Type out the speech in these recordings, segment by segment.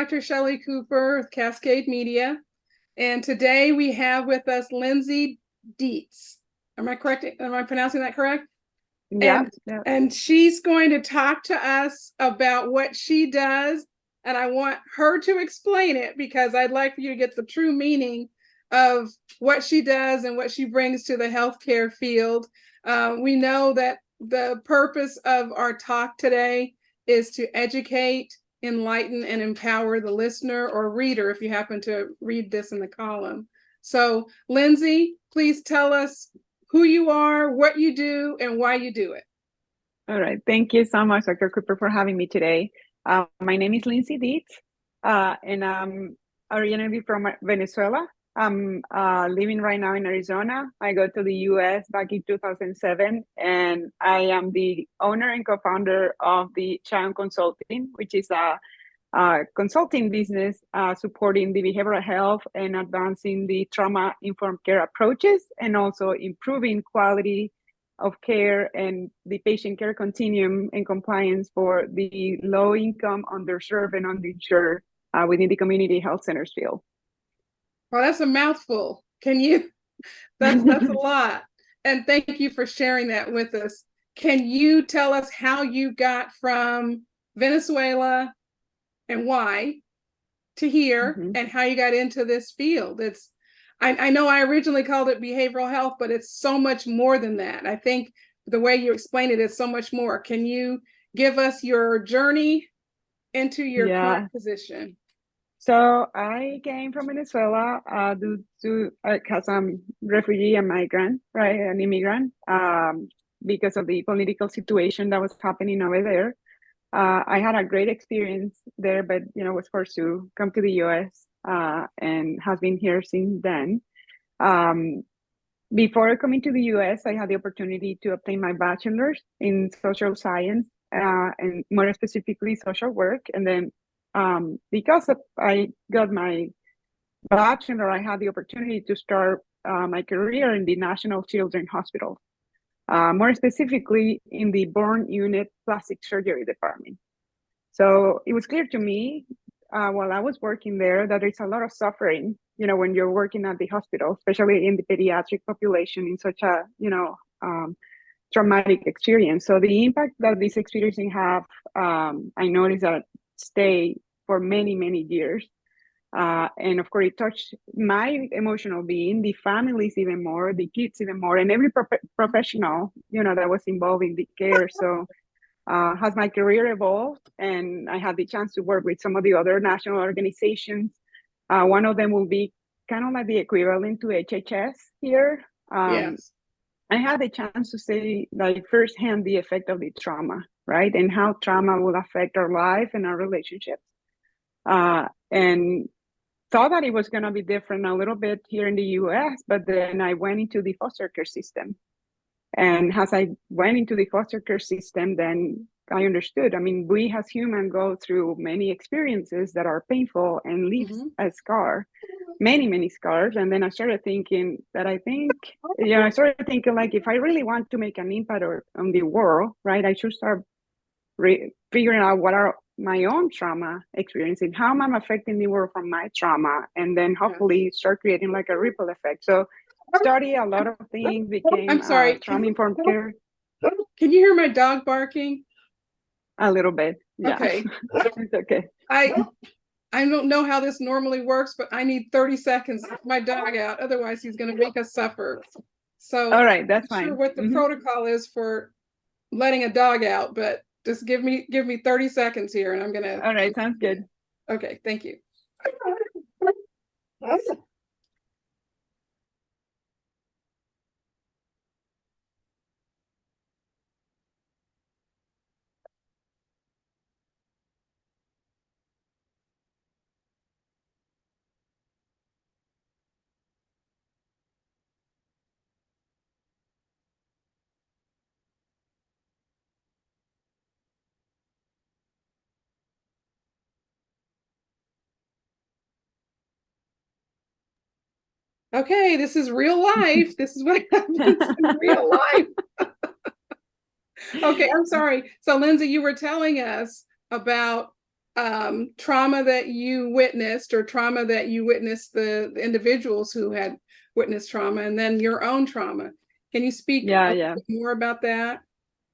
Dr. Shelley Cooper with Cascade Media, and today we have with us Lindsay Dietz. Am I correct? Am I pronouncing that correct? Yeah, And yeah. and she's going to talk to us about what she does, and I want her to explain it because I'd like for you to get the true meaning of what she does and what she brings to the healthcare field. We know that the purpose of our talk today is to educate, enlighten, and empower the listener or reader if you happen to read this in the column. So, Lindsay, please tell us who you are, what you do, and why you do it. All right. Thank you so much, Dr. Cooper, for having me today. My name is Lindsay Dietz, and I'm originally from Venezuela. I'm living right now in Arizona. I go to the US back in 2007, and I am the owner and co-founder of the Shion Consulting, which is a consulting business supporting the behavioral health and advancing the trauma-informed care approaches, and also improving quality of care and the patient care continuum and compliance for the low income, underserved, and uninsured within the community health centers field. Well, that's a mouthful. Can you? That's a lot. And thank you for sharing that with us. Can you tell us how you got from Venezuela and why to here, Mhm. and how you got into this field? I know I originally called it behavioral health, but it's so much more than that. I think the way you explain it is so much more. Can you give us your journey into your Yeah. current position? So I came from Venezuela due to because I'm refugee and migrant, right, an immigrant, because of the political situation that was happening over there. I had a great experience there, but was forced to come to the U.S. And has been here since then. Um, Before coming to the U.S., I had the opportunity to obtain my bachelor's in social science and more specifically social work. And then I got my bachelor, I had the opportunity to start my career in the National Children's Hospital, more specifically in the burn unit plastic surgery department. So it was clear to me while I was working there that there's a lot of suffering, when you're working at the hospital, especially in the pediatric population in such a, traumatic experience. So the impact that this experience have, I noticed that stay for many, many years. And of course, it touched my emotional being, the families even more, the kids even more, and every professional, that was involved in the care. So has my career evolved, and I had the chance to work with some of the other national organizations. One of them will be kind of like the equivalent to HHS here. Yes. I had the chance to see like firsthand the effect of the trauma, right? And how trauma will affect our life and our relationships. And thought that it was going to be different a little bit here in the US, but then I went into the foster care system. And as I went into the foster care system, then I understood. I mean, we as humans go through many experiences that are painful and leaves Mm-hmm. a scar, many, many scars. And then I started thinking that I started thinking like, if I really want to make an impact on the world, right, I should start figuring out what are my own trauma experiences, how am I affecting the world from my trauma, and then Yes. hopefully start creating like a ripple effect. So study a lot of things, became I'm sorry. trauma informed care Can you hear my dog barking? a little bit. Yeah, Okay. it's okay. I I don't know how this normally works, but I need 30 seconds to let my dog out. Otherwise, he's going to make us suffer. So All I'm right, that's not sure fine. what the Hmm. protocol is for letting a dog out, but just give me 30 seconds here and I'm gonna. All right, sounds good. Okay, thank you. Okay, this is real life. This is what happens in real life. Okay, I'm sorry. So, Lindsay, you were telling us about trauma that you witnessed, or trauma that you witnessed the individuals who had witnessed trauma, and then your own trauma. Can you speak a Yeah. bit more about that?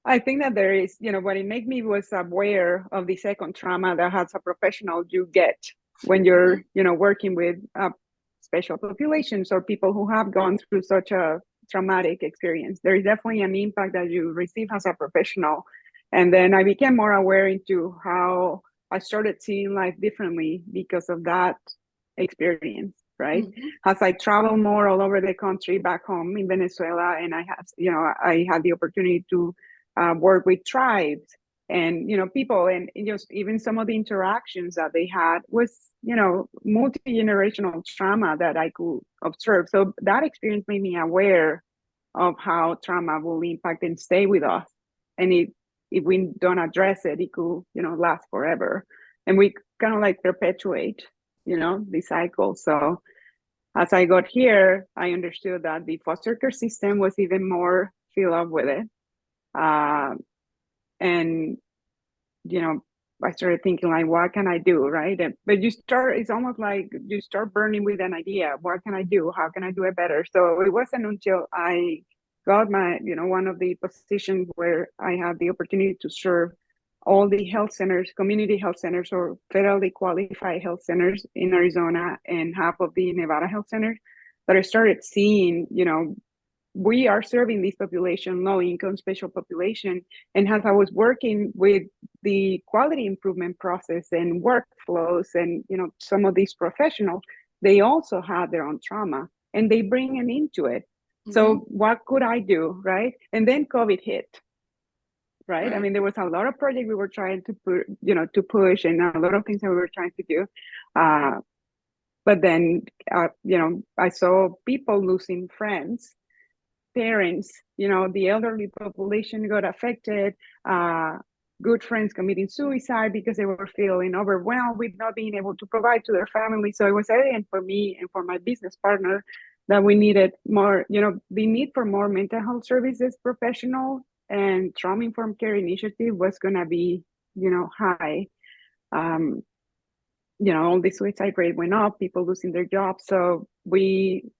I think that there is, what it made me was aware of the second trauma that as a professional you get when you're, working with special populations or people who have gone through such a traumatic experience. There is definitely an impact that you receive as a professional. And then I became more aware into how I started seeing life differently because of that experience, right? Mm-hmm. As I travel more all over the country back home in Venezuela, and I had the opportunity to work with tribes and people, and just even some of the interactions that they had was multi-generational trauma that I could observe. So that experience made me aware of how trauma will impact and stay with us, and if we don't address it, it could last forever, and we kind of like perpetuate the cycle. So as I got here, I understood that the foster care system was even more filled up with it. And I started thinking like, what can I do, right? But it's almost like you start burning with an idea. What can I do? How can I do it better? So it wasn't until I got my one of the positions where I had the opportunity to serve all the health centers, community health centers, or federally qualified health centers in Arizona and half of the Nevada health centers, that I started seeing we are serving this population, low income special population. And as I was working with the quality improvement process and workflows and some of these professionals, they also had their own trauma and they bring it into it. Mm-hmm. So what could I do, right? And then COVID hit, right? I mean, there was a lot of projects we were trying to to push, and a lot of things that we were trying to do. But then, I saw people losing friends, parents, the elderly population got affected, good friends committing suicide because they were feeling overwhelmed with not being able to provide to their family. So it was evident for me and for my business partner that we needed more, the need for more mental health services professional and trauma-informed care initiative was going to be, high. All the suicide rate went up, people losing their jobs. So we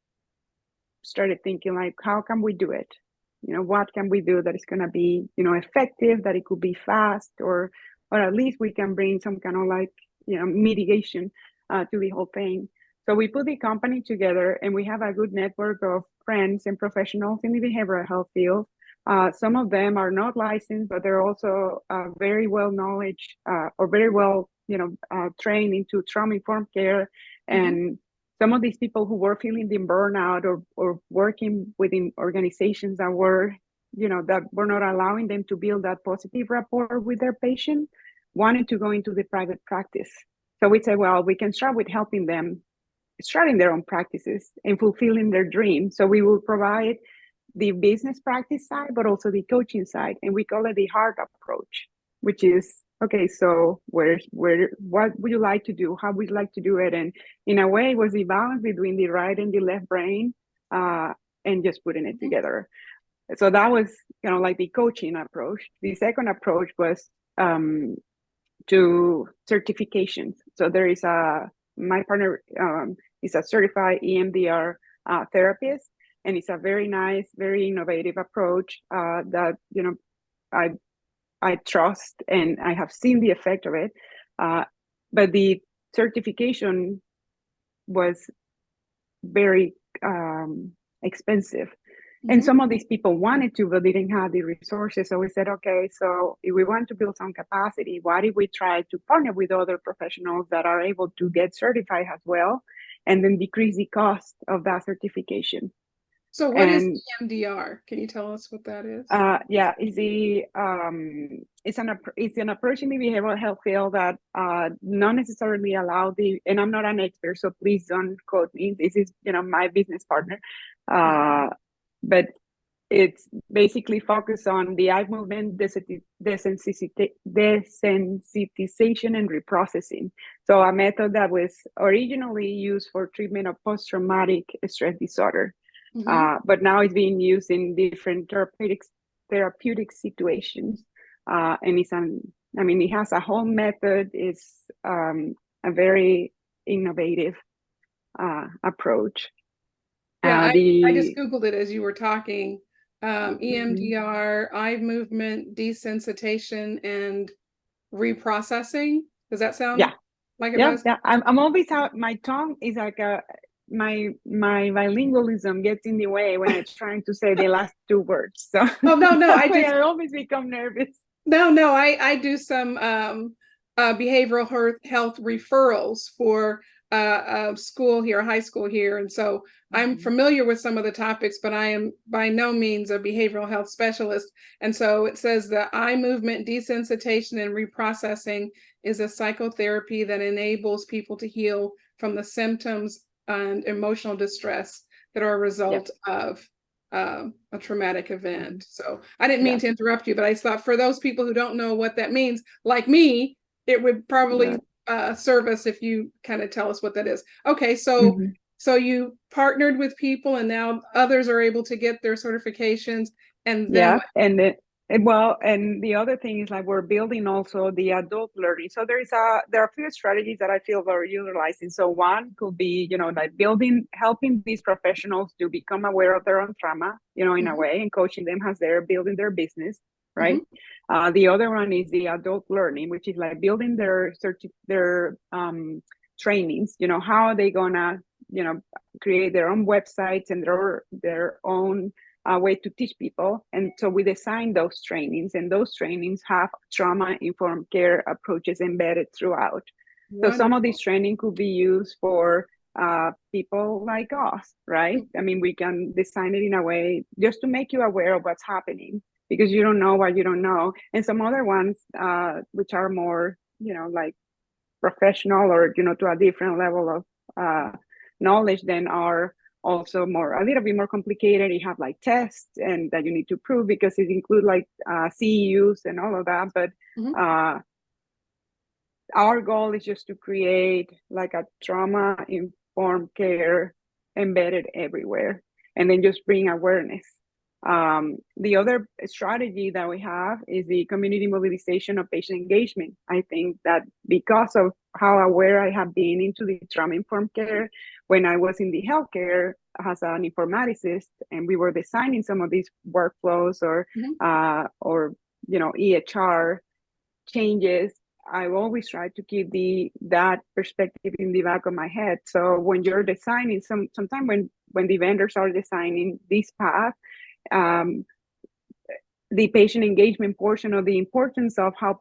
started thinking like, how can we do it? What can we do that is going to be, effective, that it could be fast, or at least we can bring some kind of like, mitigation to the whole thing. So we put the company together, and we have a good network of friends and professionals in the behavioral health field. Some of them are not licensed, but they're also very well knowledge or very well, trained into trauma-informed care. And some of these people who were feeling the burnout or working within organizations that were, that were not allowing them to build that positive rapport with their patient, wanted to go into the private practice. So we said, well, we can start with helping them starting their own practices and fulfilling their dream. So we will provide the business practice side, but also the coaching side. And we call it the heart approach, which is, okay, so what would you like to do? How would you like to do it? And in a way, it was the balance between the right and the left brain, and just putting it together. So that was kind of like the coaching approach. The second approach was to certifications. So there is my partner is a certified EMDR therapist, and it's a very nice, very innovative approach that I trust, and I have seen the effect of it. But the certification was very expensive. And some of these people wanted to, but didn't have the resources. So we said, okay, so if we want to build some capacity, why did we try to partner with other professionals that are able to get certified as well, and then decrease the cost of that certification? So what is EMDR? Can you tell us what that is? Yeah, it's an approach in the behavioral health field that not necessarily allow and I'm not an expert, so please don't quote me. This is my business partner, but it's basically focused on the eye movement desensitization and reprocessing. So a method that was originally used for treatment of post-traumatic stress disorder. But now it's being used in different therapeutic situations, and it's an I mean, it has a whole method. It's a very innovative approach. Yeah, I just The Googled it as you were talking. Mhm. EMDR, eye movement desensitization and reprocessing. Does that sound Yeah, like it yeah, does? yeah. I'm always out. My tongue is like my bilingualism gets in the way when I'm trying to say the last two words. So Oh no, no, that way I always become nervous. no, I do some behavioral health referrals for a school here, a high school here, and so I'm Mhm. familiar with some of the topics, but I am by no means a behavioral health specialist. And so it says that eye movement desensitization and reprocessing is a psychotherapy that enables people to heal from the symptoms and emotional distress that are a Yeah. result of a traumatic Mhm. event. So I didn't mean Yeah. to interrupt you, but I thought for those people who don't know what that means, like me, it would Yeah. probably serve us if you kind of tell us what that is. Okay, so Mhm. you partnered with people, and now others are able to get their certifications, and then Yeah, what? well, and the other thing is like we're building also the adult learning. So there are a few strategies that I feel are utilizing. So one could be, like helping these professionals to become aware of their own trauma, in a Mhm, way, and coaching them as they're building their business, mhm. right? The other one is the adult learning, which is like building their trainings. How are they gonna, create their own websites and their own a way to teach people. And so we designed those trainings, and those trainings have trauma informed care approaches embedded throughout. So some of Wonderful. this training could be used for people like us, right? I mean, we can design it in a way just to make you aware of what's happening because you don't know what you don't know. And some other ones, which are more, like professional or, to a different level of knowledge, then are also a little bit more complicated. You have like tests and that you need to prove because it include like CEUs and all of that. But Mhm. uh, our goal is just to create like a trauma informed care embedded everywhere and then just bring awareness. The other strategy that we have is the community mobilization of patient engagement. I think that because of how aware I have been into the trauma informed care when I was in the healthcare as an informaticist, and we were designing some of these workflows Mhm. or EHR changes, I always try to keep that perspective in the back of my head. So when you're designing sometimes when the vendors are designing this path, um, the patient engagement portion of the importance of how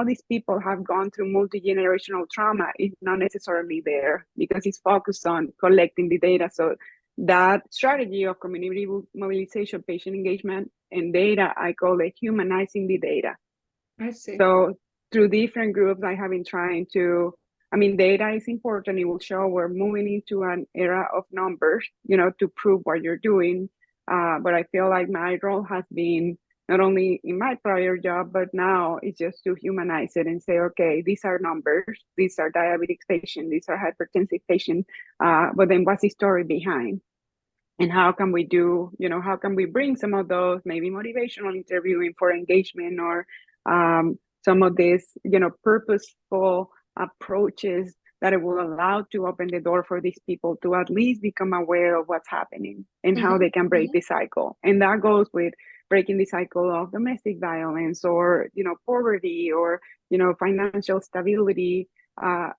these people have gone through multi-generational trauma is not necessarily there because it's focused on collecting the data. So that strategy of community mobilization, patient engagement, and data, I call it humanizing the data. I see. So through different groups, I have been trying to, I mean, data is important. It will show we're moving into an era of numbers, to prove what you're doing. But I feel like my role has been not only in my prior job, but now it's just to humanize it and say, okay, these are numbers, these are diabetic patients, these are hypertensive patients. But then what's the story behind? And how can we bring some of those maybe motivational interviewing for engagement or some of these purposeful approaches that it will allow to open the door for these people to at least become aware of what's happening and how Mhm, they can break mhm. the cycle. And that goes with breaking the cycle of domestic violence or poverty or financial stability,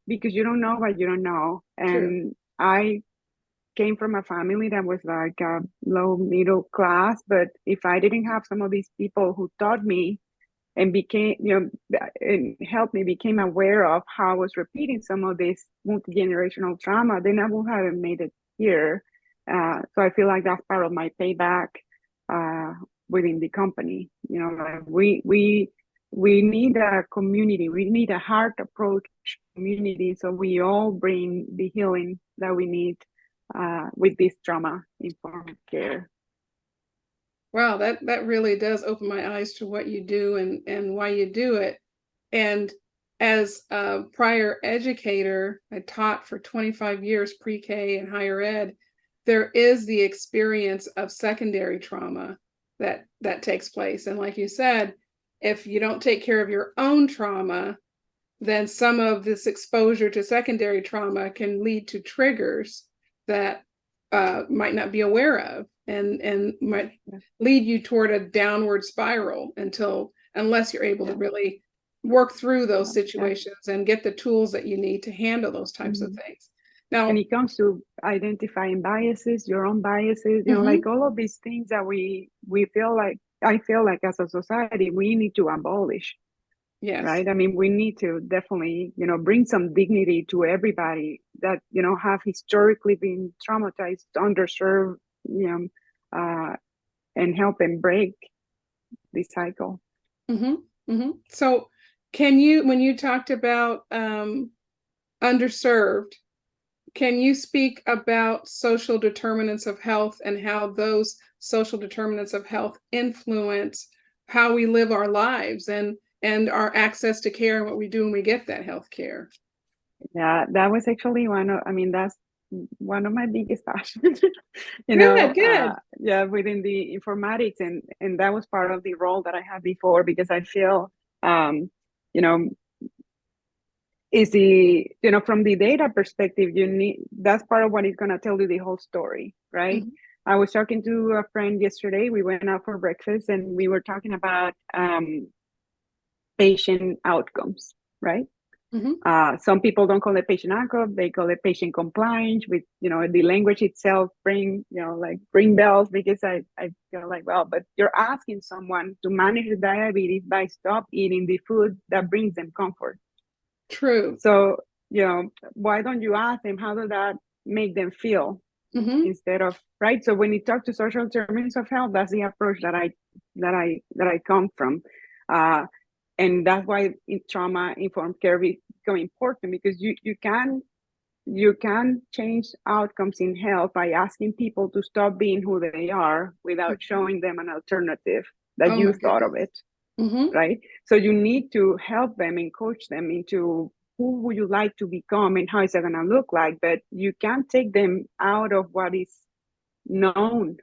because you don't know what you don't know. True. And I came from a family that was like low middle class, but if I didn't have some of these people who taught me and became and helped me became aware of how I was repeating some of this multi-generational trauma, then I would have made it here. So I feel like that's part of my payback uh, within the company. Like we need a community, we need a heart approach community, so we all bring the healing that we need with this trauma informed care. Wow, that really does open my eyes to what you do and why you do it. And as a prior educator, I taught for 25 years pre-K and higher ed. There is the experience of secondary trauma that takes place. And like you said, if you don't take care of your own trauma, then some of this exposure to secondary trauma can lead to triggers that might not be aware of, and might lead you toward a downward spiral unless you're able to really work through those situations and get the tools that you need to handle those types of things. Now, and it comes to identifying biases, your own biases, you know, like all of these things that we feel like, I feel like as a society, we need to abolish. yes. Right. I mean, we need to definitely, you know, bring some dignity to everybody that, you know, have historically been traumatized, underserved, you know, and help them break this cycle. So can you, when you talked about underserved, can you speak about social determinants of health and how those social determinants of health influence how we live our lives and our access to care and what we do when we get that health care? Yeah, that was actually that's one of my biggest passions, you know, Good. yeah, within the informatics, and that was part of the role that I had before, because I feel, you know, is the, you know, from the data perspective, you need, that's part of what is going to tell you the whole story, right? I was talking to a friend yesterday. We went out for breakfast and we were talking about patient outcomes, right? Some people don't call it patient outcome, they call it patient compliance, with, you know, the language itself bring, you know, like bring bells, because I feel like, well, but you're asking someone to manage the diabetes by stop eating the food that brings them comfort. True. So, you know, why don't you ask them, how does that make them feel? Instead of, right? So when you talk to social determinants of health, that's the approach that I come from. And that's why in trauma informed care is so important, because you can change outcomes in health by asking people to stop being who they are without showing them an alternative that you thought of it. Right? So you need to help them and coach them into who would you like to become and how is that going to look like. But you can't take them out of what is known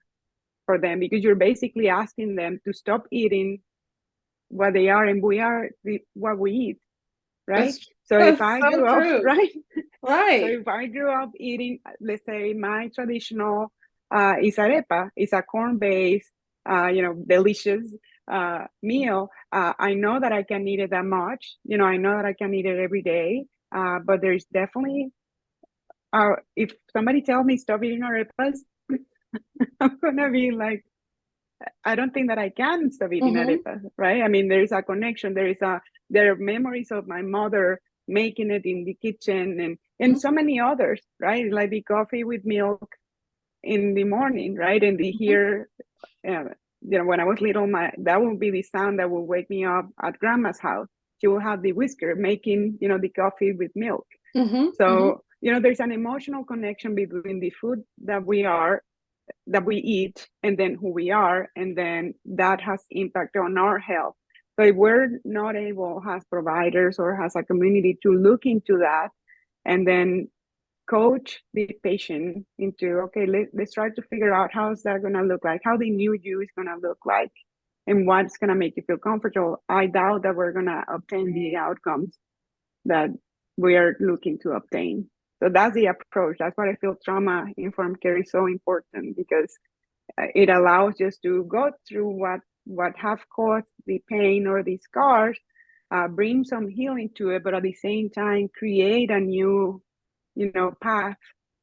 for them, because you're basically asking them to stop eating what they are, and we are what we eat, right? So if I grew up, right? So if I grew up eating, let's say my traditional is arepa, is a corn-based, you know, delicious meal. I know that I can eat it that much. You know, I know that I can eat it every day. But there's definitely, if somebody tells me stop eating arepas, I'm gonna be like, I don't think that I can stop eating arepas, right? I mean, there is a connection. There are memories of my mother making it in the kitchen, and so many others, right? Like the coffee with milk in the morning, right? And the here, you know, when I was little, that would be the sound that would wake me up at grandma's house. She will have the whisker making, you know, the coffee with milk. So, you know, there's an emotional connection between the food that we eat and then who we are, and then that has impact on our health. So if we're not able, as providers or as a community, to look into that and then coach the patient into, okay, let's try to figure out how is that going to look like, how the new you is going to look like, and what's going to make you feel comfortable, I doubt that we're going to obtain the outcomes that we are looking to obtain. So that's the approach. That's why I feel trauma-informed care is so important, because it allows us to go through what have caused the pain or the scars, bring some healing to it, but at the same time create a new, you know, path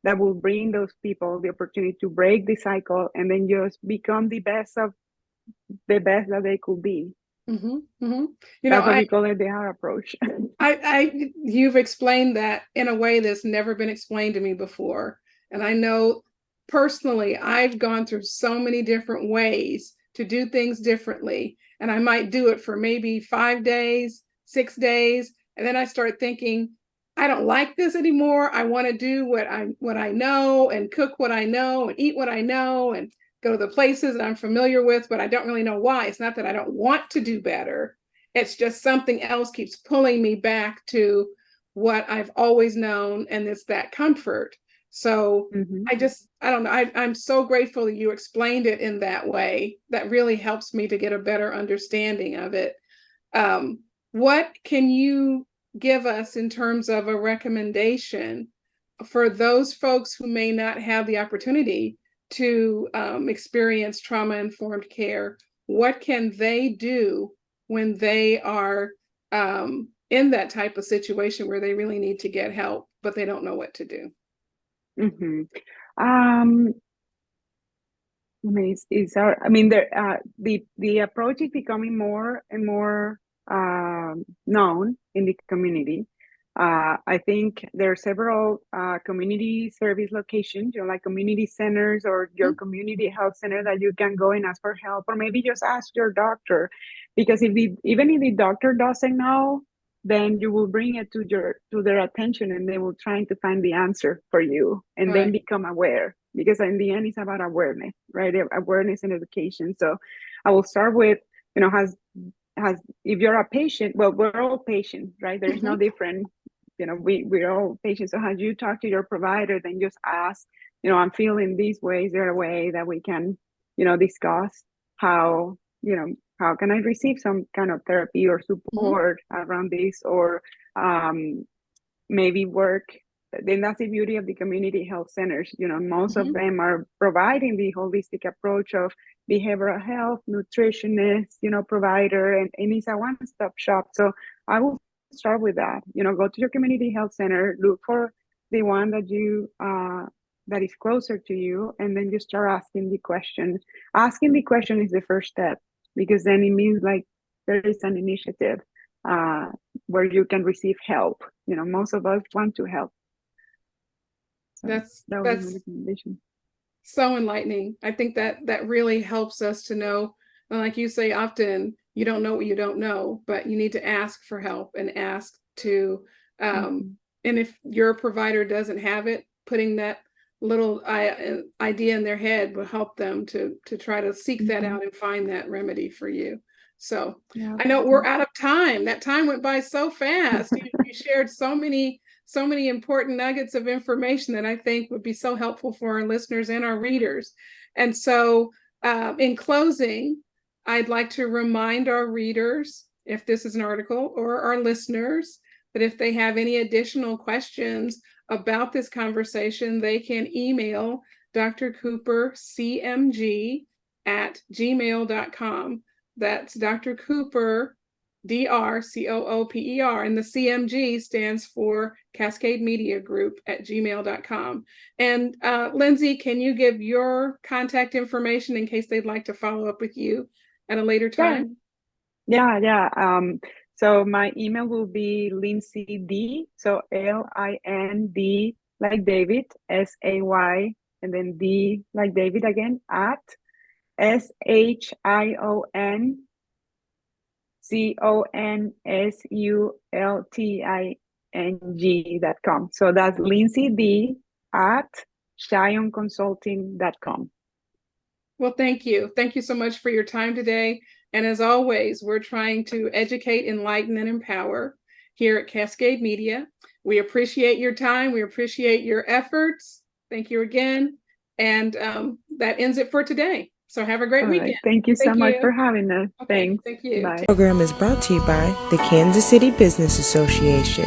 that will bring those people the opportunity to break the cycle and then just become the best that they could be. You know, that's what we call it, the heart approach. You've explained that in a way that's never been explained to me before. And I know personally, I've gone through so many different ways to do things differently. And I might do it for maybe 5 days, 6 days. And then I start thinking, I don't like this anymore. I want to do what I know, and cook what I know, and eat what I know, and go to the places that I'm familiar with, but I don't really know why. It's not that I don't want to do better. It's just something else keeps pulling me back to what I've always known, and it's that comfort. So I don't know. I'm so grateful that you explained it in that way. That really helps me to get a better understanding of it. What can you give us in terms of a recommendation for those folks who may not have the opportunity to experience trauma-informed care? What can they do when they are in that type of situation where they really need to get help, but they don't know what to do? Mm-hmm. I mean, the approach is becoming more and more known in the community. I think there are several community service locations, like community centers or your community health center, that you can go and ask for help, or maybe just ask your doctor, because even if the doctor doesn't know, then you will bring it to their attention, and they will try to find the answer for you, and then Right. become aware, because in the end it's about awareness, right? Awareness and education. So I will start with, has if you're a patient, well, we're all patients, right? There's no different, we're all patients. So as you talk to your provider, then just ask, I'm feeling these ways. Is there a way that we can, discuss how, how can I receive some kind of therapy or support around this, or maybe work. Then that's the beauty of the community health centers. Most of them are providing the holistic approach of behavioral health, nutritionist, provider, and it's a one-stop shop. So I will start with that. Go to your community health center, look for the one that you that is closer to you, and then you start asking the question. Asking the question is the first step, because then it means like there is an initiative where you can receive help. Most of us want to help. So that would be my That's recommendation. so enlightening. I think that really helps us to know, like you say, often you don't know what you don't know, but you need to ask for help and ask to, and if your provider doesn't have it, putting that little idea in their head will help them to try to seek that out and find that remedy for you. So Yeah. I know we're out of time. That time went by so fast. You shared so many important nuggets of information that I think would be so helpful for our listeners and our readers. And so in closing, I'd like to remind our readers, if this is an article, or our listeners, that if they have any additional questions about this conversation, they can email Dr. Cooper CMG at gmail.com. That's Dr. Cooper, DRCOOPER, and the CMG stands for Cascade Media Group at gmail.com. And Lindsay, can you give your contact information in case they'd like to follow up with you at a later time? Yeah. So my email will be Lindsay D. So LIND like David, SAY, and then D like David again, at ShionConsulting.com. So that's Lindsay D at ShionConsulting.com. Well, thank you. Thank you so much for your time today. And as always, we're trying to educate, enlighten, and empower here at Cascade Media. We appreciate your time. We appreciate your efforts. Thank you again. And that ends it for today. So have a great weekend. Thank you so much for having us. Okay, Thanks. thank you. Bye. The program is brought to you by the Kansas City Business Association.